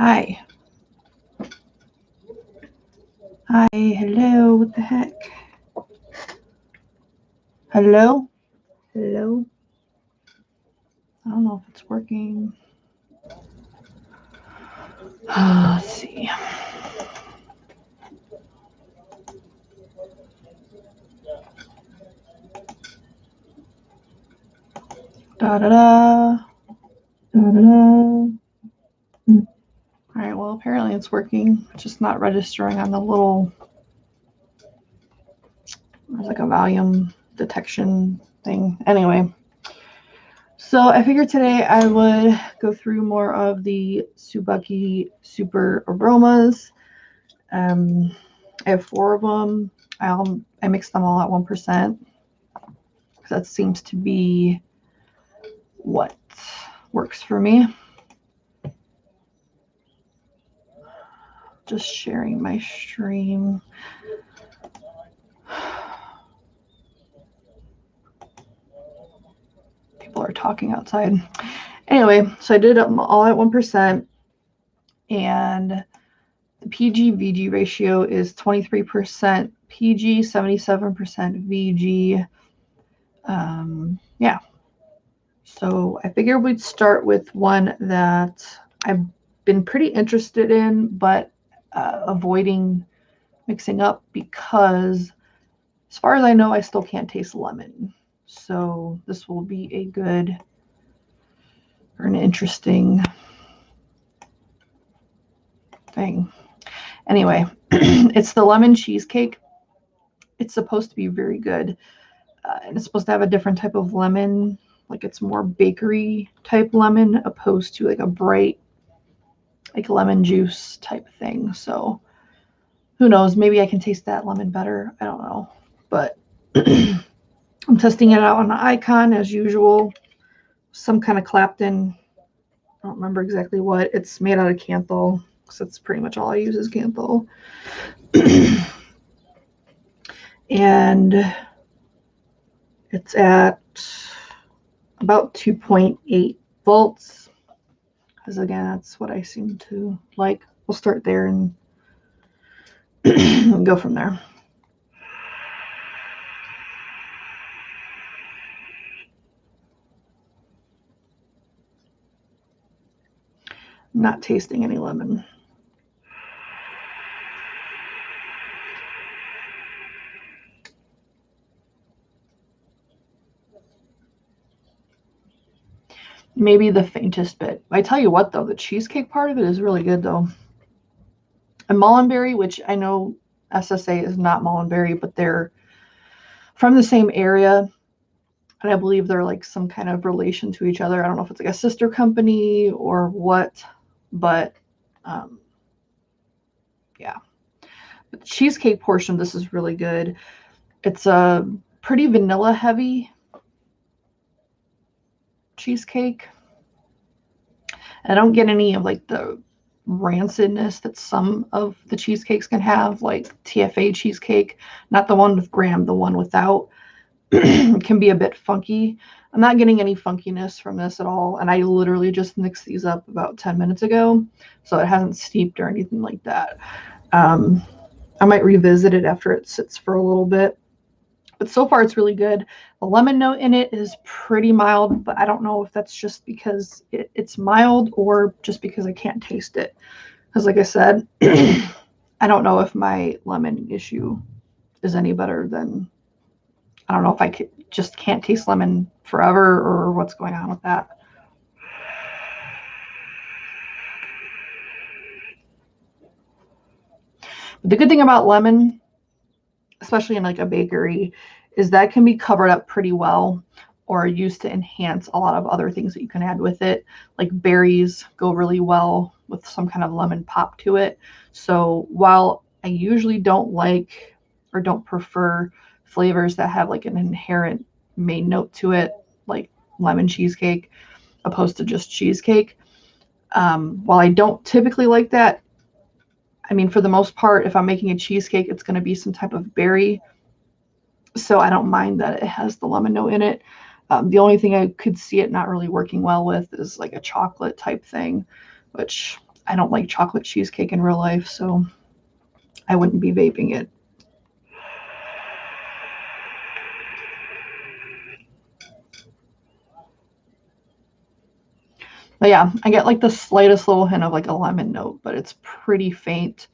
Hi. Hi, hello, what the heck? Hello? Hello? I don't know if it's working. Let's see. Da-da-da. Da-da-da. All right, well, apparently it's working. It's just not registering on the little, there's like a volume detection thing. Anyway, so I figured today I would go through more of the Sobucky Super Aromas. I have 4 of them. I mix them all at 1%. Because that seems to be what works for me. Just sharing my stream. People are talking outside. Anyway, so I did them all at 1%, and the PG-VG ratio is 23% PG, 77% VG. Yeah. So I figured we'd start with one that I've been pretty interested in, but avoiding mixing up because, as far as I know, I still can't taste lemon. So this will be a good or an interesting thing. Anyway, it's the lemon cheesecake. It's supposed to be very good. And it's supposed to have a different type of lemon. Like it's more bakery type lemon opposed to like a bright, like lemon juice type thing. So who knows? Maybe I can taste that lemon better. I don't know. But I'm testing it out on the icon as usual. Some kind of Clapton. I don't remember exactly what. It's made out of canthal. So that's pretty much all I use is canthal. And it's at about 2.8 volts. Because again, that's what I seem to like. We'll start there and go from there. I'm not tasting any lemon. Maybe the faintest bit. I tell you what, though, the cheesecake part of it is really good, though. And mullenberry, which I know SSA is not mullenberry, but they're from the same area. And I believe they're like some kind of relation to each other. I don't know if it's like a sister company or what, but yeah. But the cheesecake portion of this is really good. It's a pretty vanilla heavy cheesecake. I don't get any of like the rancidness that some of the cheesecakes can have, like TFA cheesecake, not the one with graham, the one without. Can be a bit funky. I'm not getting any funkiness from this at all, and I literally just mixed these up about 10 minutes ago, so it hasn't steeped or anything like that. I might revisit it after it sits for a little bit, but so far it's really good. The lemon note in it is pretty mild, but I don't know if that's just because it's mild or just because I can't taste it, because like I said, I don't know if my lemon issue is any better than, I don't know if I just can't taste lemon forever or what's going on with that. But the good thing about lemon, especially in like a bakery, is that can be covered up pretty well or used to enhance a lot of other things that you can add with it. Like berries go really well with some kind of lemon pop to it. So while I usually don't like or don't prefer flavors that have like an inherent main note to it, like lemon cheesecake, opposed to just cheesecake. While I don't typically like that, I mean, for the most part, if I'm making a cheesecake, it's going to be some type of berry. So I don't mind that it has the lemon note in it. The only thing I could see it not really working well with is like a chocolate type thing, which I don't like chocolate cheesecake in real life, so I wouldn't be vaping it. But yeah, I get like the slightest little hint of like a lemon note, but it's pretty faint.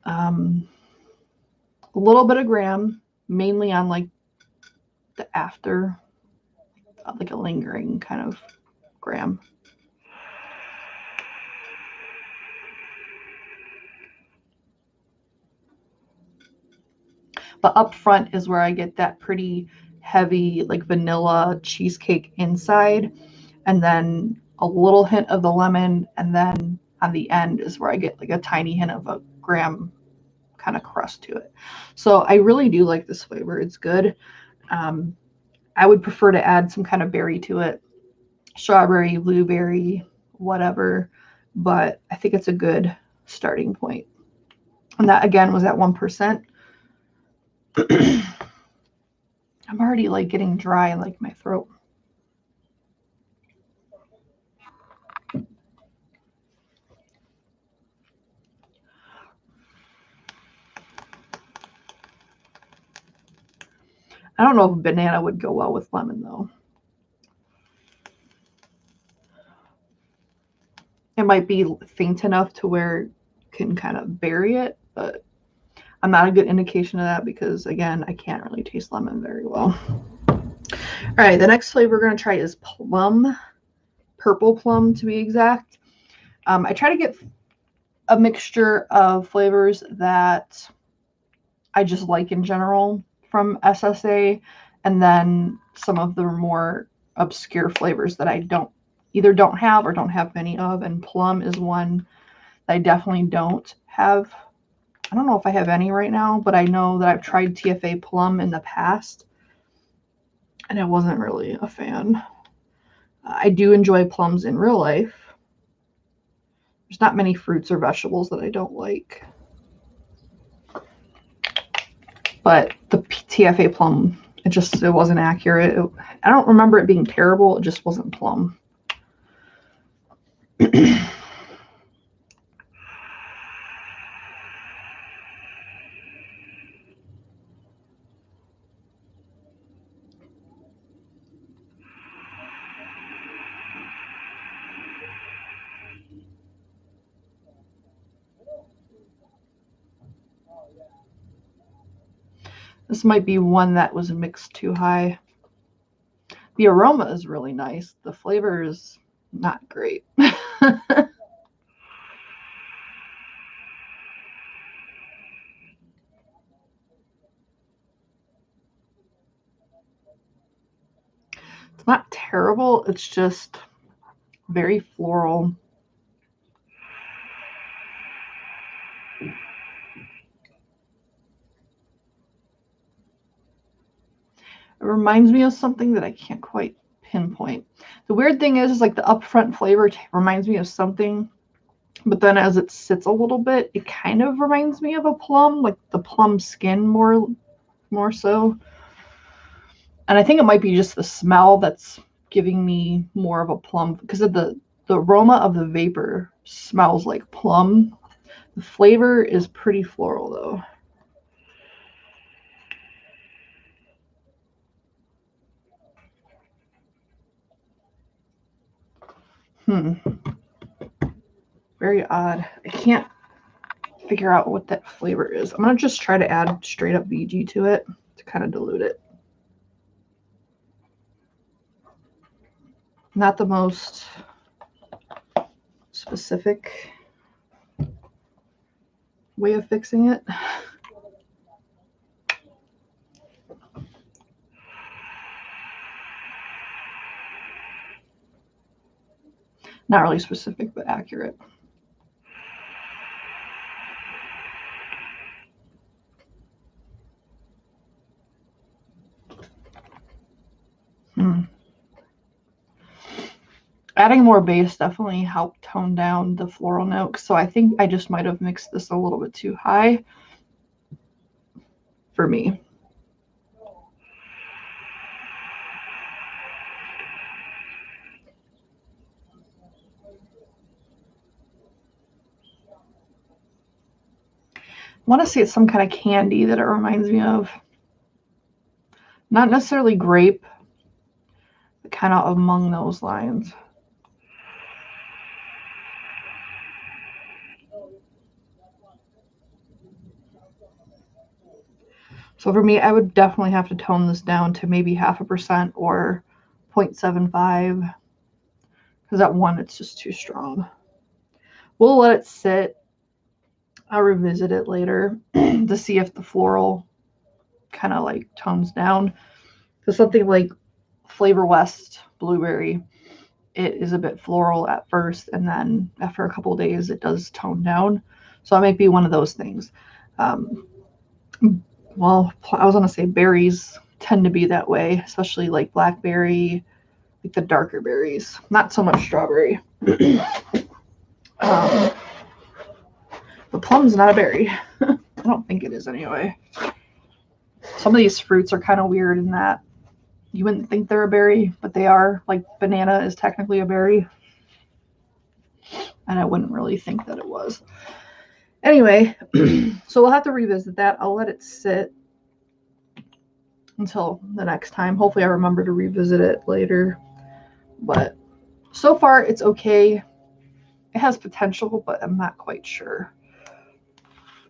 A little bit of graham, mainly on like the after, like a lingering kind of graham. But up front is where I get that pretty heavy like vanilla cheesecake inside, and then a little hint of the lemon, and then on the end is where I get like a tiny hint of a graham kind of crust to it. So I really do like this flavor. It's good. I would prefer to add some kind of berry to it, strawberry, blueberry, whatever, but I think it's a good starting point. And that again was at 1%. I'm already like getting dry in like my throat. I don't know if banana would go well with lemon though. It might be faint enough to where it can kind of bury it, but I'm not a good indication of that because again, I can't really taste lemon very well. All right, the next flavor we're going to try is plum, purple plum to be exact. I try to get a mixture of flavors that I just like in general from SSA, and then some of the more obscure flavors that I either don't have or don't have many of, and plum is one that I definitely don't have. I don't know if I have any right now, but I know that I've tried TFA plum in the past, and I wasn't really a fan. I do enjoy plums in real life. There's not many fruits or vegetables that I don't like. But the TFA plum, it wasn't accurate. I don't remember it being terrible. It just wasn't plum. This might be one that was mixed too high. The aroma is really nice. The flavor is not great. It's not terrible. It's just very floral. It reminds me of something that I can't quite pinpoint. The weird thing is like the upfront flavor reminds me of something, but then as it sits a little bit, it kind of reminds me of a plum, like the plum skin more so. And I think it might be just the smell that's giving me more of a plum because of the aroma of the vapor smells like plum. The flavor is pretty floral though. Very odd. I can't figure out what that flavor is. I'm gonna just try to add straight up VG to it to kind of dilute it. Not the most specific way of fixing it. Not really specific, but accurate. Adding more base definitely helped tone down the floral note. So I think I just might have mixed this a little bit too high for me. want to say it's some kind of candy that it reminds me of. Not necessarily grape, but kind of among those lines. So for me, I would definitely have to tone this down to maybe 0.5% or 0.75, because at 1, it's just too strong. We'll let it sit. I'll revisit it later to see if the floral kind of like tones down. So something like Flavor West blueberry, it is a bit floral at first, and then after a couple of days, it does tone down. So it might be one of those things. Well, I was going to say berries tend to be that way, especially like blackberry, like the darker berries. Not so much strawberry. But plum's not a berry. I don't think it is anyway. Some of these fruits are kind of weird in that you wouldn't think they're a berry, but they are. Like banana is technically a berry. And I wouldn't really think that it was. Anyway, so we'll have to revisit that. I'll let it sit until the next time. Hopefully I remember to revisit it later. But so far it's okay. It has potential, but I'm not quite sure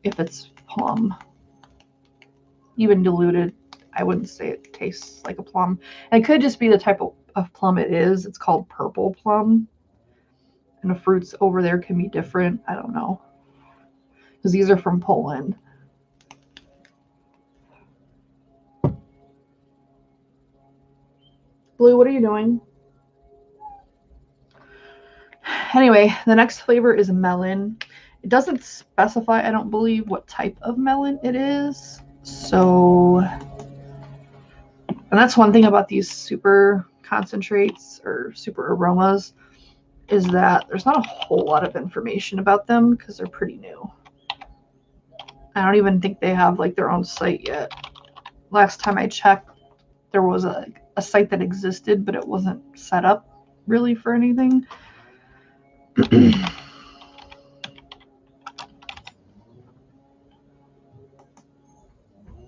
if it's plum. Even diluted, I wouldn't say it tastes like a plum. And it could just be the type of plum it is. It's called purple plum. And the fruits over there can be different. I don't know. Because these are from Poland. Blue, what are you doing? Anyway, the next flavor is melon. It doesn't specify, I don't believe, what type of melon it is. So, and that's one thing about these super concentrates or super aromas, is that there's not a whole lot of information about them because they're pretty new. I don't even think they have like their own site yet. Last time I checked, there was a site that existed, but it wasn't set up really for anything.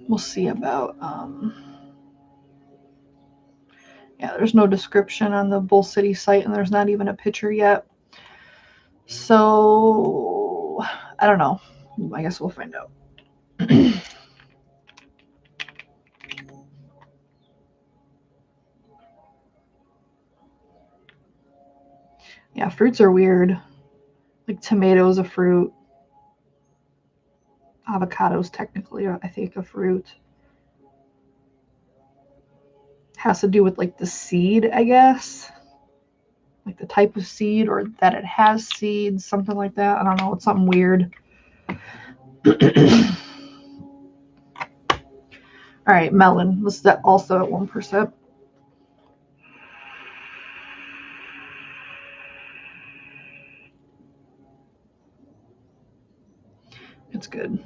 We'll see about yeah, there's no description on the Bull City site, and there's not even a picture yet. So I don't know. I guess we'll find out. Yeah, fruits are weird. Like tomatoes a fruit. Avocados technically are, I think, a fruit. Has to do with like the seed, I guess. Like the type of seed, or that it has seeds, something like that. I don't know. It's something weird. All right, melon. This is also at 1%. It's good.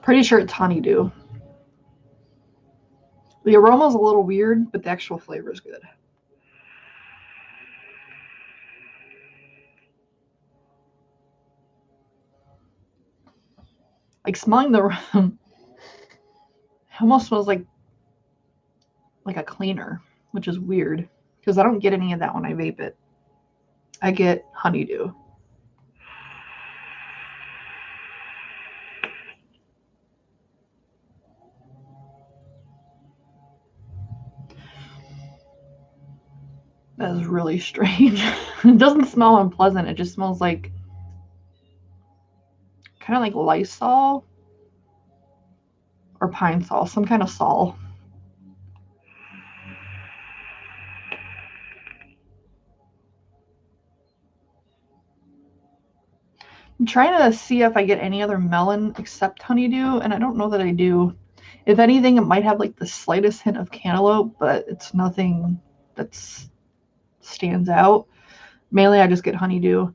Pretty sure it's honeydew. The aroma is a little weird, but the actual flavor is good. Like smelling the it almost smells like a cleaner, which is weird because I don't get any of that when I vape it. I get honeydew. That is really strange. It doesn't smell unpleasant. It just smells like kind of like Lysol or Pine Sol, some kind of Sol. I'm trying to see if I get any other melon except honeydew, and I don't know that I do. If anything, it might have like the slightest hint of cantaloupe, but it's nothing that stands out. Mainly, I just get honeydew.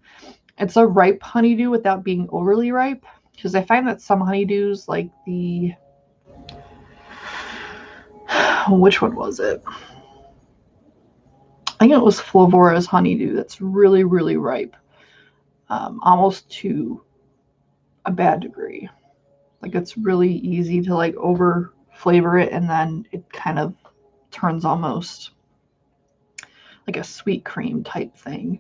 It's a ripe honeydew without being overly ripe, because I find that some honeydews, like the which one was it? think it was Flavora's honeydew that's really, really ripe, almost to a bad degree. Like it's really easy to like over flavor it, and then it kind of turns almost like a sweet cream type thing.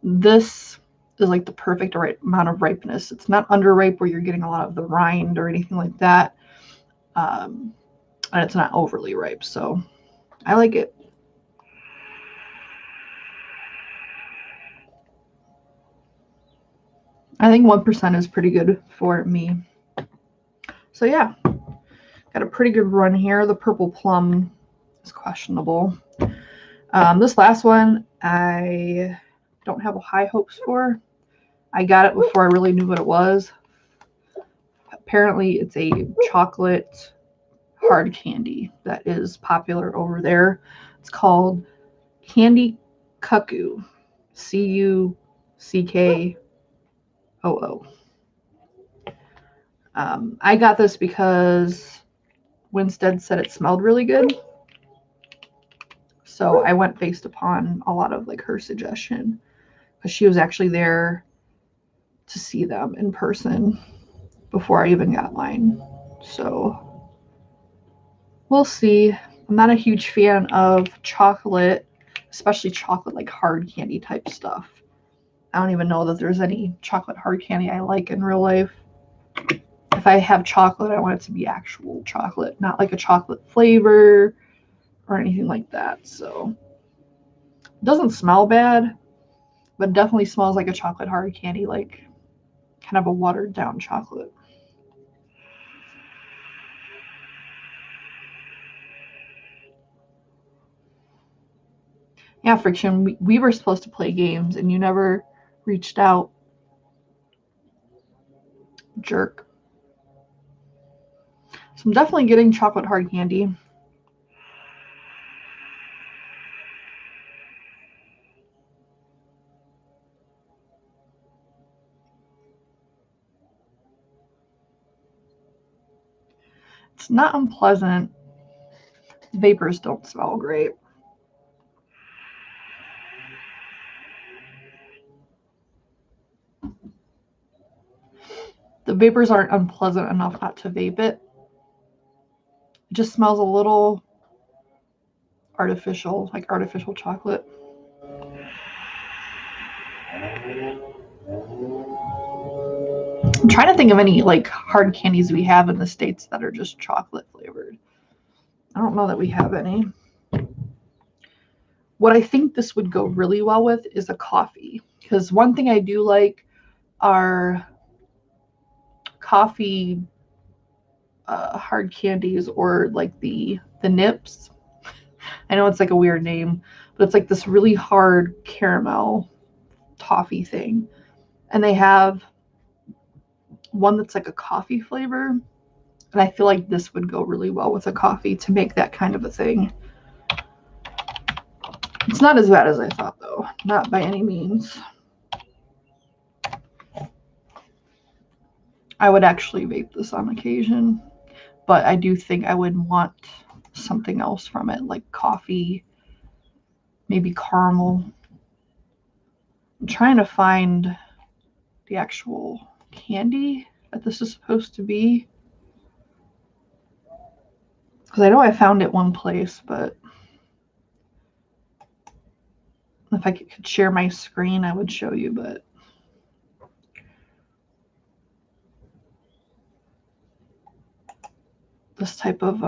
This is like the perfect amount of ripeness. It's not underripe where you're getting a lot of the rind or anything like that. And it's not overly ripe. So I like it. I think 1% is pretty good for me. So yeah, got a pretty good run here. The purple plum is questionable. This last one, I don't have high hopes for. I got it before I really knew what it was. Apparently, it's a chocolate hard candy that is popular over there. It's called Candy Cuckoo. Cuckoo. I got this because Winstead said it smelled really good. So I went based upon a lot of like her suggestion, because she was actually there to see them in person before I even got mine. So we'll see. I'm not a huge fan of chocolate, especially chocolate like hard candy type stuff. I don't even know that there's any chocolate hard candy I like in real life. If I have chocolate, I want it to be actual chocolate, not like a chocolate flavor or anything like that. So it doesn't smell bad, but it definitely smells like a chocolate hard candy, like kind of a watered down chocolate. Yeah, Friction, we were supposed to play games and you never reached out. Jerk. So I'm definitely getting chocolate hard candy. It's not unpleasant. Vapors don't smell great. The vapors aren't unpleasant enough not to vape it. It just smells a little artificial, like artificial chocolate. I'm trying to think of any like hard candies we have in the States that are just chocolate flavored. I don't know that we have any. What I think this would go really well with is a coffee, because one thing I do like are coffee hard candies, or like the nips. I know it's like a weird name, but it's like this really hard caramel toffee thing. And they have one that's like a coffee flavor. And I feel like this would go really well with a coffee to make that kind of a thing. It's not as bad as I thought, though. Not by any means. I would actually vape this on occasion, but I do think I would want something else from it, like coffee, maybe caramel. I'm trying to find the actual candy that this is supposed to be, because I know I found it one place, but if I could share my screen, I would show you, but this type of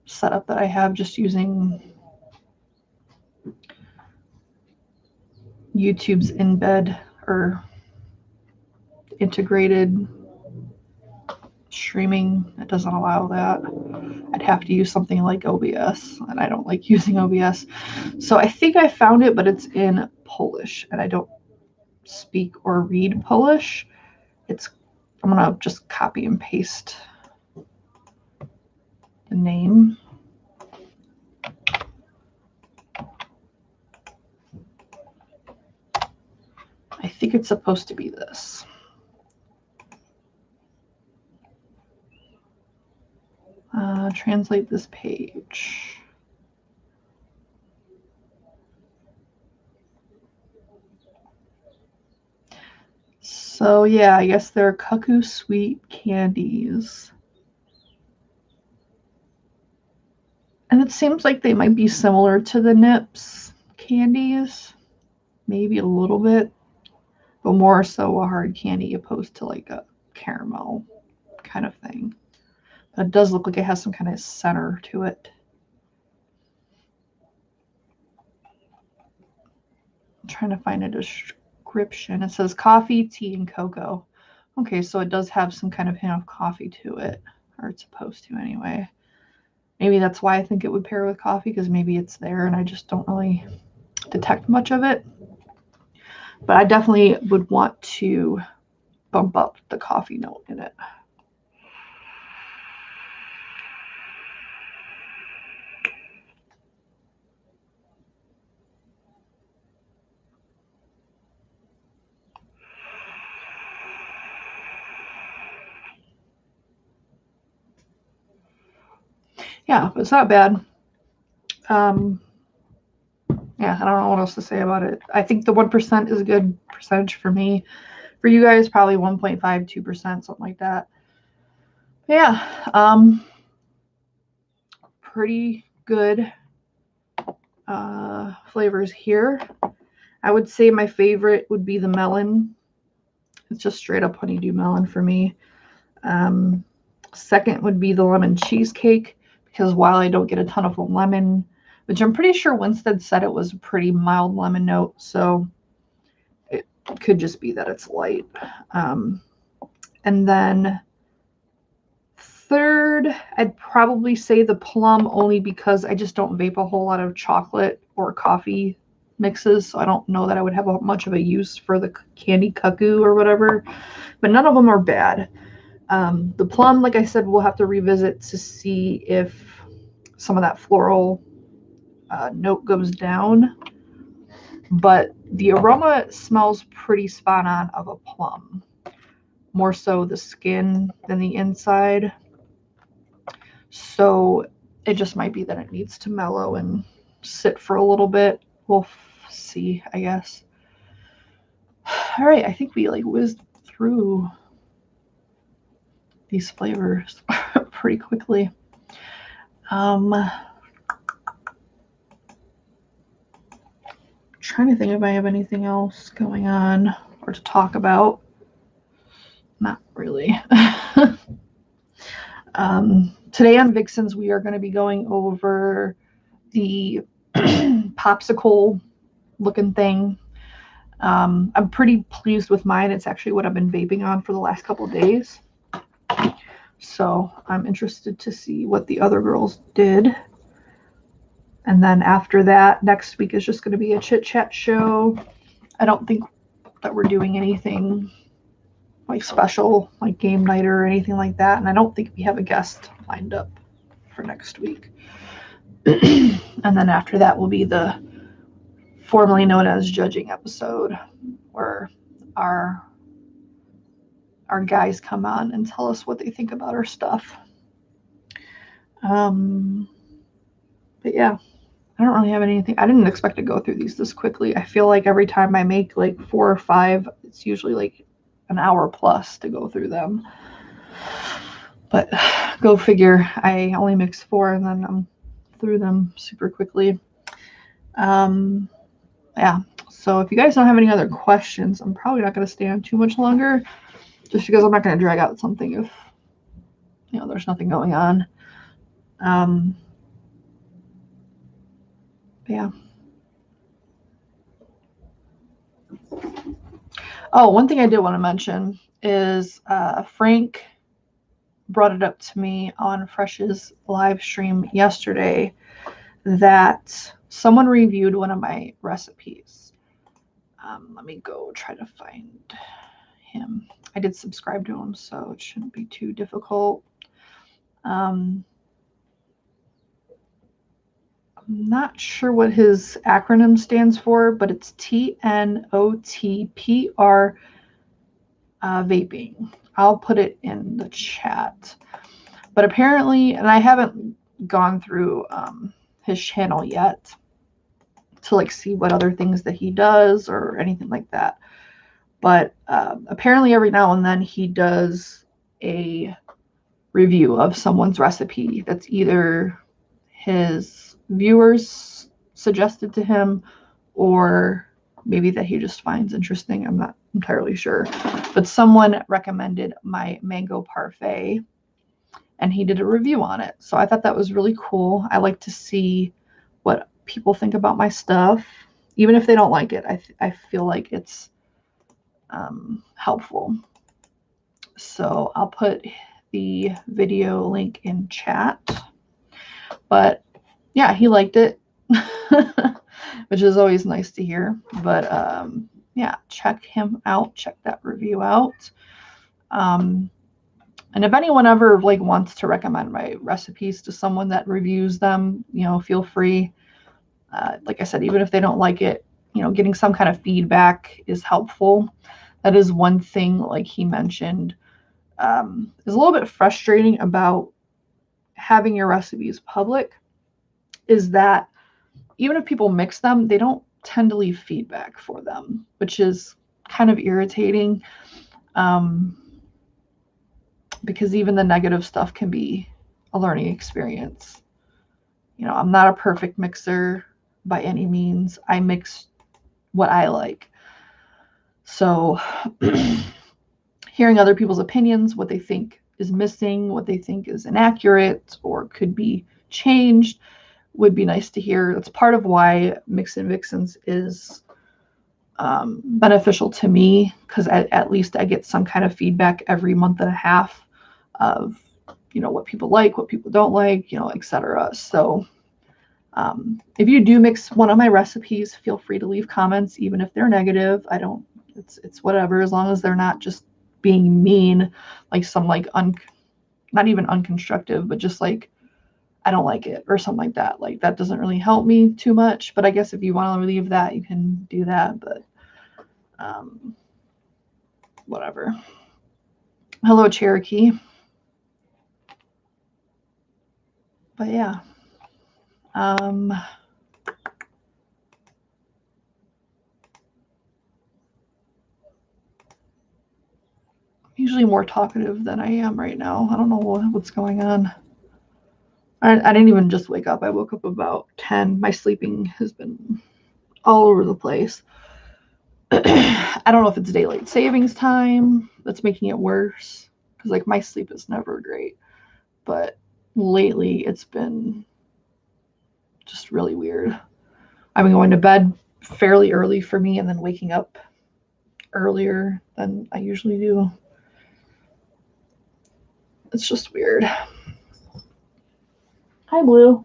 setup that I have just using YouTube's embed or integrated streaming, it doesn't allow that. I'd have to use something like OBS, and I don't like using OBS. So I think I found it, but it's in Polish, and I don't speak or read Polish. I'm gonna just copy and paste the name. I think it's supposed to be this. Translate this page. So yeah, I guess they're Cuckoo sweet candies. And it seems like they might be similar to the Nips candies. Maybe a little bit, but more so a hard candy opposed to like a caramel kind of thing. But it does look like it has some kind of center to it. I'm trying to find a description. It says coffee, tea, and cocoa. Okay, so it does have some kind of hint of coffee to it, or it's supposed to anyway. Maybe that's why I think it would pair with coffee, because maybe it's there and I just don't really detect much of it. But I definitely would want to bump up the coffee note in it. Yeah, it's not bad. Yeah, I don't know what else to say about it. I think the 1% is a good percentage for me. For you guys, probably 1.5, 2%, something like that. Yeah, pretty good flavors here. I would say my favorite would be the melon. It's just straight up honeydew melon for me. Second would be the lemon cheesecake, because while I don't get a ton of lemon, which I'm pretty sure Winstead said it was a pretty mild lemon note, so it could just be that it's light. And then third, I'd probably say the plum, only because I just don't vape a whole lot of chocolate or coffee mixes, so I don't know that I would have much of a use for the candy cuckoo or whatever, but none of them are bad. The plum, like I said, we'll have to revisit to see if some of that floral note goes down, but the aroma smells pretty spot on of a plum, more so the skin than the inside. So it just might be that it needs to mellow and sit for a little bit. We'll see, I guess. All right, I think we like whizzed through these flavors pretty quickly. Trying to think if I have anything else going on or to talk about. Not really. Today on Vixens, we are going to be going over the popsicle looking thing. I'm pretty pleased with mine. It's actually what I've been vaping on for the last couple of days. So I'm interested to see what the other girls did. And then after that, next week is just going to be a chit chat show. I don't think that we're doing anything like special, like game night or anything like that. And I don't think we have a guest lined up for next week. And then after that will be the formerly known as judging episode, where our guys come on and tell us what they think about our stuff. But yeah, I don't really have anything. I didn't expect to go through these this quickly. I feel like every time I make like 4 or 5, it's usually like an hour plus to go through them. But go figure, I only mixed 4 and then I'm through them super quickly. Yeah, so if you guys don't have any other questions, I'm probably not going to stay on too much longer, just because I'm not going to drag out something if there's nothing going on. Yeah. Oh, one thing I did want to mention is Frank brought it up to me on Fresh's live stream yesterday that someone reviewed one of my recipes. Let me go try to find him. I did subscribe to him, so it shouldn't be too difficult. I'm not sure what his acronym stands for, but it's TNOTPR vaping. I'll put it in the chat. But apparently, and I haven't gone through his channel yet to like see what other things that he does or anything like that. But apparently every now and then he does a review of someone's recipe that's either his viewers suggested to him or maybe that he just finds interesting. I'm not entirely sure. But someone recommended my mango parfait and he did a review on it. So I thought that was really cool. I like to see what people think about my stuff. Even if they don't like it, I feel like it's helpful. So I'll put the video link in chat. But yeah, he liked it, which is always nice to hear. But yeah, check him out. Check that review out. And if anyone ever like wants to recommend my recipes to someone that reviews them, you know, feel free. Like I said, even if they don't like it, you know, getting some kind of feedback is helpful. That is one thing, like he mentioned, is a little bit frustrating about having your recipes public, is that even if people mix them, they don't tend to leave feedback for them, which is kind of irritating, because even the negative stuff can be a learning experience. You know, I'm not a perfect mixer by any means. I mix what I like. So hearing other people's opinions, what they think is missing, what they think is inaccurate or could be changed, would be nice to hear. That's part of why Mix and Vixens is beneficial to me, because at least I get some kind of feedback every month and a half of, you know, what people like, what people don't like, you know, etc. So if you do mix one of my recipes, feel free to leave comments, even if they're negative. I don't, it's whatever, as long as they're not just being mean, like some like not even unconstructive, but just like, I don't like it or something like that. Like that doesn't really help me too much, but I guess if you want to leave that, you can do that, but whatever. Hello, Cherokee. But yeah. I'm usually more talkative than I am right now. I don't know what's going on. I didn't even just wake up. I woke up about 10. My sleeping has been all over the place. I don't know if it's daylight savings time that's making it worse, because like my sleep is never great, but lately it's been just really weird. I've been going to bed fairly early for me and then waking up earlier than I usually do. It's just weird. Hi, Blue.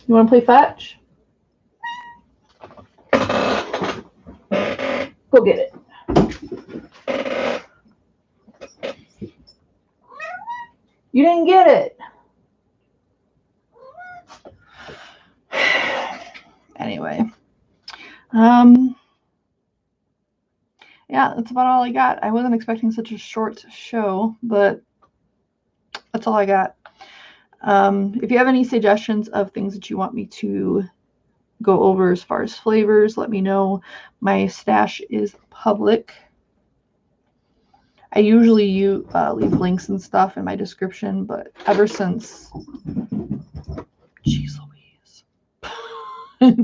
You want to play fetch? Go get it. You didn't get it. Anyway. Yeah, that's about all I got. I wasn't expecting such a short show, but that's all I got. If you have any suggestions of things that you want me to go over as far as flavors, let me know. My stash is public. I usually leave links and stuff in my description, but ever since, jeez Louise,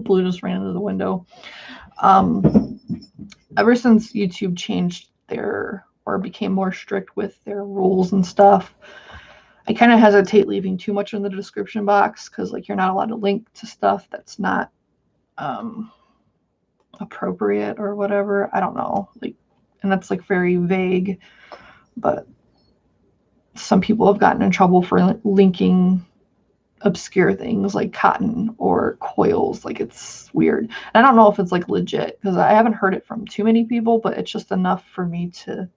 Blue just ran into the window. Ever since YouTube changed or became more strict with their rules and stuff, I kind of hesitate leaving too much in the description box, because like you're not allowed to link to stuff that's not appropriate or whatever. I don't know, like, and that's like very vague, but some people have gotten in trouble for linking obscure things like cotton or coils. Like it's weird. And I don't know if it's like legit, because I haven't heard it from too many people, but it's just enough for me to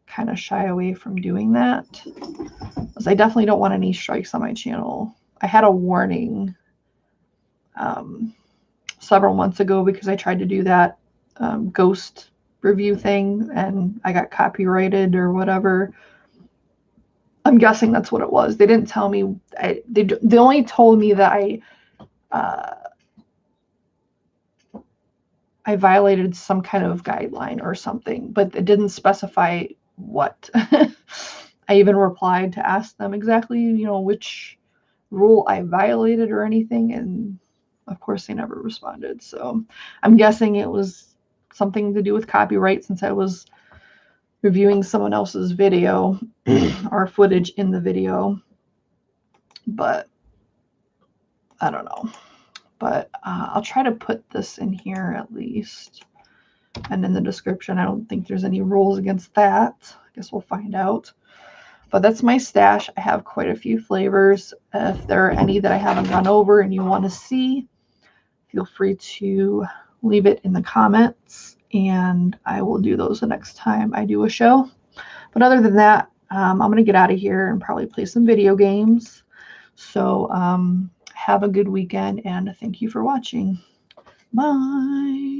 kind of shy away from doing that, because I definitely don't want any strikes on my channel. I had a warning several months ago because I tried to do that ghost review thing and I got copyrighted or whatever. I'm guessing that's what it was. They didn't tell me. They only told me that I violated some kind of guideline or something, but it didn't specify what. I even replied to ask them exactly, which rule I violated or anything, and of course they never responded. So I'm guessing it was something to do with copyright, since I was reviewing someone else's video or footage in the video, but I don't know. But I'll try to put this in here at least, and in the description. I don't think there's any rules against that. I guess we'll find out. But that's my stash. I have quite a few flavors. If there are any that I haven't gone over and you want to see, feel free to leave it in the comments, and I will do those the next time I do a show. But other than that, I'm going to get out of here and probably play some video games. So have a good weekend, and thank you for watching. Bye.